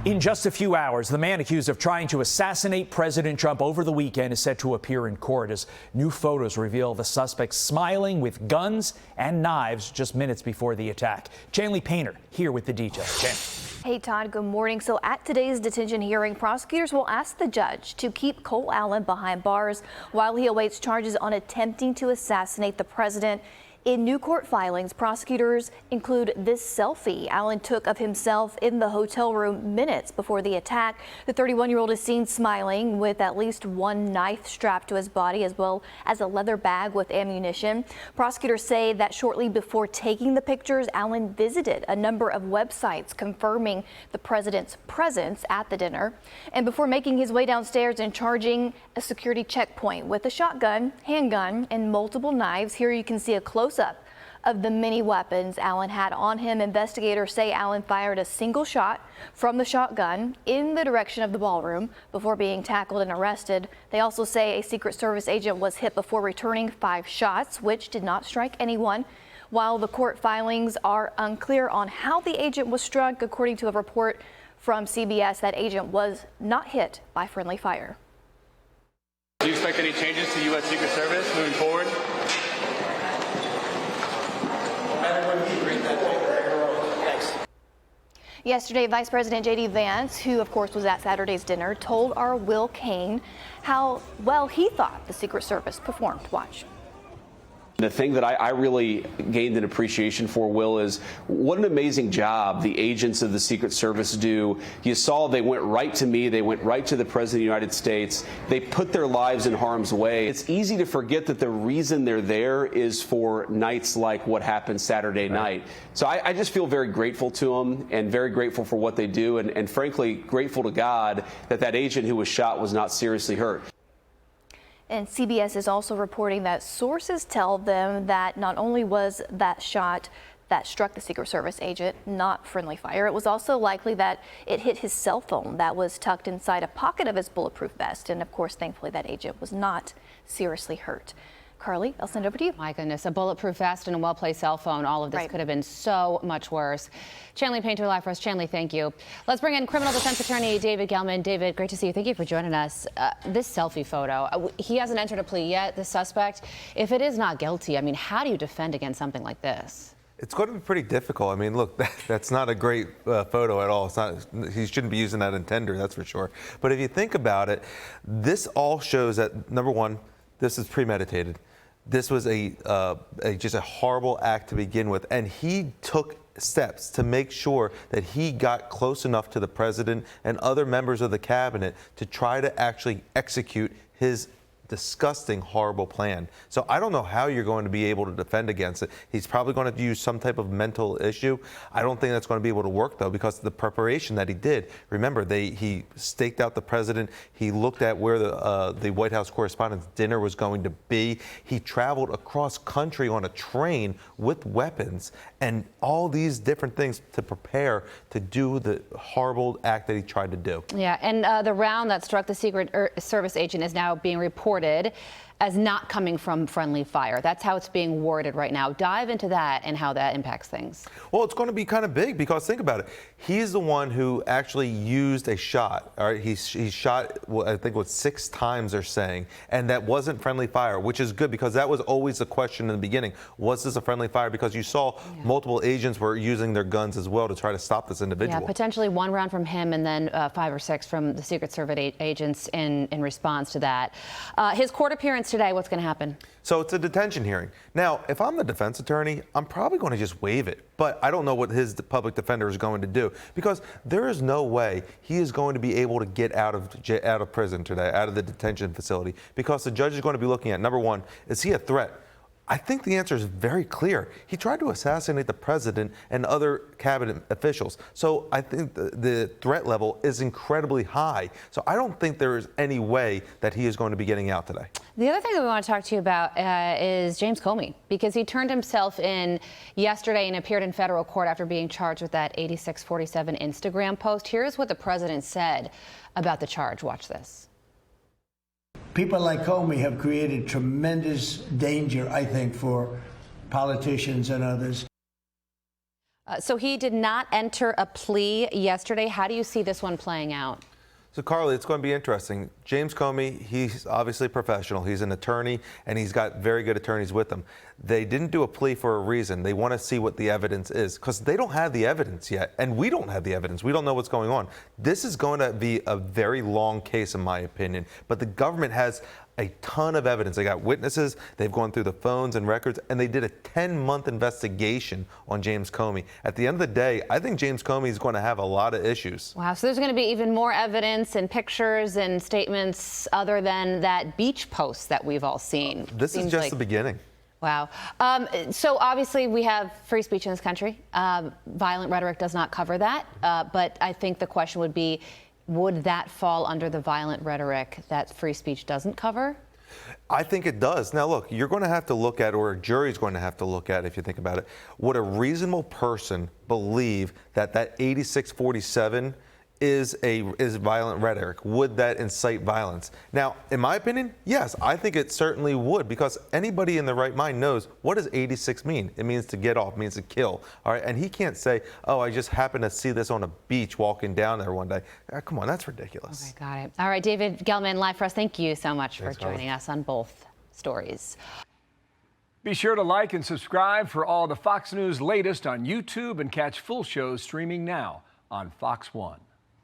In just a few hours, the man accused of trying to assassinate President Trump over the weekend is set to appear in court as new photos reveal the suspect smiling with guns and knives just minutes before the attack. Chanley Painter here with the details. Chan. Hey, Todd, good morning. So at today's detention hearing, prosecutors will ask the judge to keep Cole Allen behind bars while he awaits charges on attempting to assassinate the president. In new court filings, prosecutors include this selfie Allen took of himself in the hotel room minutes before the attack. The 31-year-old is seen smiling with at least one knife strapped to his body, as well as a leather bag with ammunition. Prosecutors say that shortly before taking the pictures, Allen visited a number of websites confirming the president's presence at the dinner. And before making his way downstairs and charging a security checkpoint with a shotgun, handgun, and multiple knives, here you can see a close-up of the many weapons Allen had on him. Investigators say Allen fired a single shot from the shotgun in the direction of the ballroom before being tackled and arrested. They also say a Secret Service agent was hit before returning 5 shots, which did not strike anyone. While the court filings are unclear on how the agent was struck, according to a report from CBS, that agent was not hit by friendly fire. Do you expect any changes to U.S. Secret Service moving forward? Yesterday, Vice President J.D. Vance, who of course was at Saturday's dinner, told our Will Cain how well he thought the Secret Service performed. Watch. The thing that I really gained an appreciation for, Will, is what an amazing job the agents of the Secret Service do. You saw they went right to me. They went right to the President of the United States. They put their lives in harm's way. It's easy to forget that the reason they're there is for nights like what happened Saturday night. So I just feel very grateful to them and very grateful for what they do, and frankly grateful to God that that agent who was shot was not seriously hurt. And CBS is also reporting that sources tell them that not only was that shot that struck the Secret Service agent not friendly fire, it was also likely that it hit his cell phone that was tucked inside a pocket of his bulletproof vest. And of course, thankfully, that agent was not seriously hurt. Carly, I'll send it over to you. My goodness, a bulletproof vest and a well-placed cell phone. All of this could have been so much worse. Chanley Painter live for us. Chanley, thank you. Let's bring in criminal defense attorney David Gelman. David, great to see you. Thank you for joining us. This selfie photo, he hasn't entered a plea yet, the suspect. If it is not guilty, I mean, how do you defend against something like this? It's going to be pretty difficult. I mean, look, that's not a great photo at all. It's not. He shouldn't be using that in tender, that's for sure. But if you think about it, this all shows that, number one, this is premeditated. This was just a horrible act to begin with, and he took steps to make sure that he got close enough to the president and other members of the cabinet to try to actually execute his disgusting, horrible plan. So I don't know how you're going to be able to defend against it. He's probably going to use some type of mental issue. I don't think that's going to be able to work, though, because the preparation that he did. Remember, he staked out the president. He looked at where the White House Correspondents' dinner was going to be. He traveled across country on a train with weapons and all these different things to prepare to do the horrible act that he tried to do. Yeah, and the round that struck the Secret Service agent is now being reported as not coming from friendly fire. That's how it's being worded right now. Dive into that and how that impacts things. Well, it's going to be kind of big because think about it. He's the one who actually used a shot. All right, he shot, well, I think, 6 times they're saying, and that wasn't friendly fire, which is good because that was always the question in the beginning. Was this a friendly fire? Because you saw multiple agents were using their guns as well to try to stop this individual. Yeah, potentially 1 round from him and then 5 or 6 from the Secret Service agents in response to that. His court appearance today, what's going to happen? So it's a detention hearing. Now, if I'm the defense attorney, I'm probably going to just waive it. But I don't know what his public defender is going to do because there is no way he is going to be able to get out of prison today, out of the detention facility, because the judge is going to be looking at, number one, is he a threat? I think the answer is very clear. He tried to assassinate the president and other cabinet officials. So I think the threat level is incredibly high. So I don't think there is any way that he is going to be getting out today. The other thing that we want to talk to you about is James Comey, because he turned himself in yesterday and appeared in federal court after being charged with that 8647 Instagram post. Here's what the president said about the charge. Watch this. People like Comey have created tremendous danger, I think, for politicians and others. So he did not enter a plea yesterday. How do you see this one playing out? So, Carly, it's going to be interesting. James Comey, he's obviously a professional. He's an attorney, and he's got very good attorneys with him. They didn't do a plea for a reason. They want to see what the evidence is, because they don't have the evidence yet, and we don't have the evidence. We don't know what's going on. This is going to be a very long case, in my opinion, but the government has a ton of evidence. They got witnesses, they've gone through the phones and records, and they did a 10-month investigation on James Comey. At the end of the day, I think James Comey is going to have a lot of issues. Wow, so there's going to be even more evidence and pictures and statements other than that beach post that we've all seen. This is just the beginning. Wow. So obviously we have free speech in this country. Violent rhetoric does not cover that. But I think the question would be, would that fall under the violent rhetoric that free speech doesn't cover? I think it does. Now, look, you're going to have to look at, or a jury's going to have to look at, if you think about it, would a reasonable person believe that 8647 is violent rhetoric? Would that incite violence? Now, in my opinion, yes, I think it certainly would, because anybody in the right mind knows, what does 86 mean? It means to get off, it means to kill. All right, and he can't say, oh, I just happened to see this on a beach walking down there one day. Come on, that's ridiculous. Okay, got it. All right, David Gelman, live for us. Thank you so much for joining us on both stories. Be sure to like and subscribe for all the Fox News latest on YouTube, and catch full shows streaming now on Fox One.